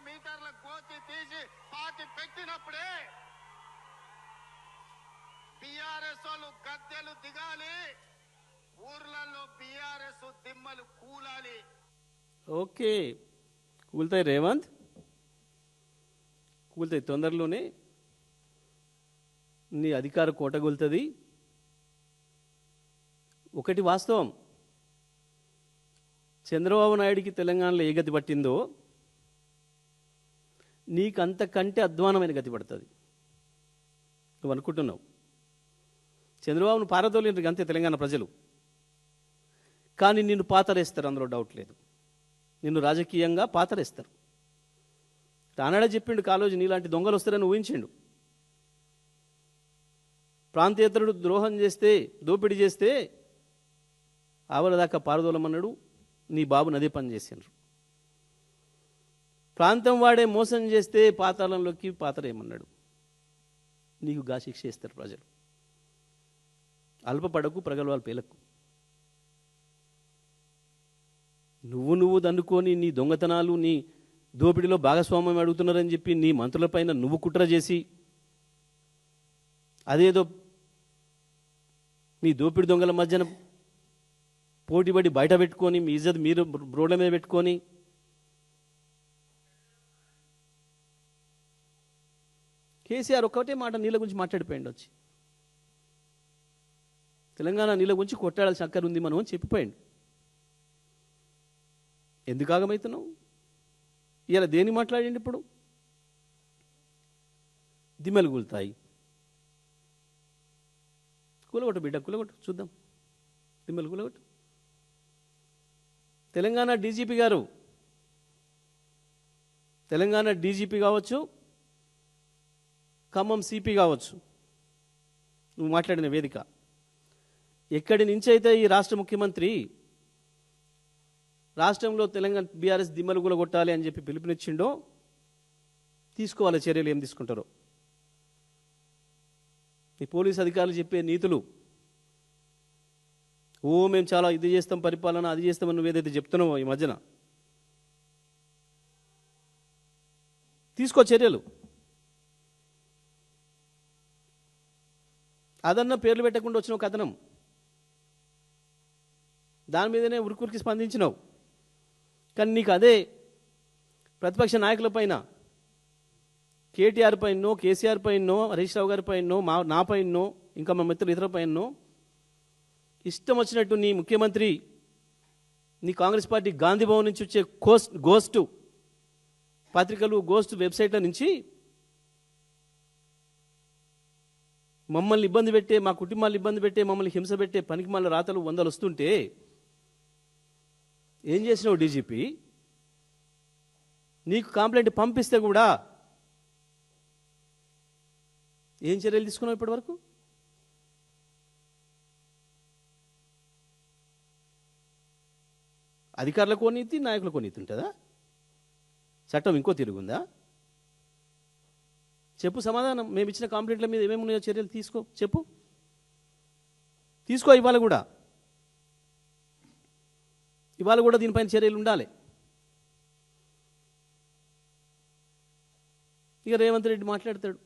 మీటర్ల గోతి తీసి పాతి పెట్టినప్పుడే బీఆర్ఎస్ వాళ్ళు గద్దెలు దిగాలి, ఊర్లలో బీఆర్ఎస్ దిమ్మలు కూలాలి. ఓకే, కూలుతాయి రేవంత్, కూలుతాయి తొందరలోనే. నీ అధికార కోట కూలుతుంది. ఒకటి వాస్తవం, చంద్రబాబు నాయుడికి తెలంగాణలో ఏ గతి పట్టిందో నీకు అంతకంటే అధ్వానమైన గతి పడుతుంది. నువ్వు అనుకుంటున్నావు చంద్రబాబును పారదోలేరు అంతే తెలంగాణ ప్రజలు, కానీ నిన్ను పాతరేస్తారు, అందులో డౌట్ లేదు. నిన్ను రాజకీయంగా పాతరేస్తారు. రానాడే చెప్పిండు, కాలోజీ నీలాంటి దొంగలు వస్తారని ఊహించిండు. ప్రాంతేతరుడు ద్రోహం చేస్తే, దోపిడీ చేస్తే ఆవలదాకా పారదోలమన్నాడు. నీ బాబుని అదే పని చేసిండ్రు. ప్రాంతం వాడే మోసం చేస్తే పాతాళంలోకి పాతరేయమన్నాడు. నీకు గా శిక్ష ఇస్తారు ప్రజలు. అల్పపడకు, ప్రగల్భాలు పేలకు. నువ్వు దన్నుకొని నీ దొంగతనాలు, నీ దోపిడీలో భాగస్వామ్యం అడుగుతున్నారని చెప్పి నీ మంత్రులపైన నువ్వు కుట్ర చేసి అదేదో మీ దోపిడి దొంగల మధ్యన పోటీపడి బయట పెట్టుకొని మీ ఇజ్జత్ మీరు రోడ్ల మీద పెట్టుకొని కేసీఆర్ ఒక్కటే మాట నీళ్ళ గురించి మాట్లాడిపోయింది. వచ్చి తెలంగాణ నీళ్ళ గురించి కొట్టాడాల్సిన అక్కర ఉంది మనం అని చెప్పిపోయింది. ఎందుకు ఆగమవుతున్నావు? ఇలా దేని మాట్లాడండి? ఇప్పుడు దిమ్మలు కూలుతాయి. కూలగొట్టు బిడ్డ, కూలగొట్టు, చూద్దాం. దిమ్మలు కూలగొట్టు. తెలంగాణ డీజీపీ గారు, తెలంగాణ డీజీపీ కావచ్చు, ఖమ్మం సిపి కావచ్చు, నువ్వు మాట్లాడిన వేదిక, ఎక్కడి నుంచి అయితే ఈ రాష్ట్ర ముఖ్యమంత్రి రాష్ట్రంలో తెలంగాణ బీఆర్ఎస్ దిమ్మలు కూలగొట్టాలి అని చెప్పి పిలుపునిచ్చిండో తీసుకోవాలి చర్యలు. ఏం తీసుకుంటారో ఈ పోలీస్ అధికారులు చెప్పే నీతులు, ఓ మేము చాలా ఇది చేస్తాం, పరిపాలన అది చేస్తామని నువ్వు ఏదైతే చెప్తున్నావో ఈ మధ్యన, తీసుకో చర్యలు. అదన్న పేర్లు పెట్టకుండా వచ్చిన ఒక కథనం, దాని మీదనే ఉరికి స్పందించినావు. కానీ నీకు అదే ప్రతిపక్ష నాయకుల పైన, కేటీఆర్ పైనో, కేసీఆర్ పైనో, హరీష్ రావు గారి పైనో, నా పైనో, ఇంకా మా మిత్రులు ఇతర పైనో ఇష్టం వచ్చినట్టు నీ ముఖ్యమంత్రి, నీ కాంగ్రెస్ పార్టీ గాంధీ భవన్ నుంచి వచ్చే గోస్ట్ పత్రికలు, గోస్ట్ వెబ్సైట్ల నుంచి మమ్మల్ని ఇబ్బంది పెట్టే, మా కుటుంబాలను ఇబ్బంది పెట్టే, మమ్మల్ని హింస పెట్టే పనికి మళ్ళీ రాతలు 100 వస్తుంటే ఏం చేసినావు డీజీపీ? నీకు కంప్లైంట్ పంపిస్తే కూడా ఏం చర్యలు తీసుకున్నావు ఇప్పటి వరకు? అధికారులకు నీతి, నాయకులకు నీతి ఉంటుందా? చట్టం ఇంకో తిరుగుందా? చెప్పు సమాధానం. మేము ఇచ్చిన కంప్లైంట్ల మీద ఏమేమి ఉన్నాయో చర్యలు తీసుకో, చెప్పు. తీసుకో. ఇవాళ కూడా దీనిపైన చర్యలు ఉండాలి. ఇక రేవంత్ రెడ్డి మాట్లాడతాడు.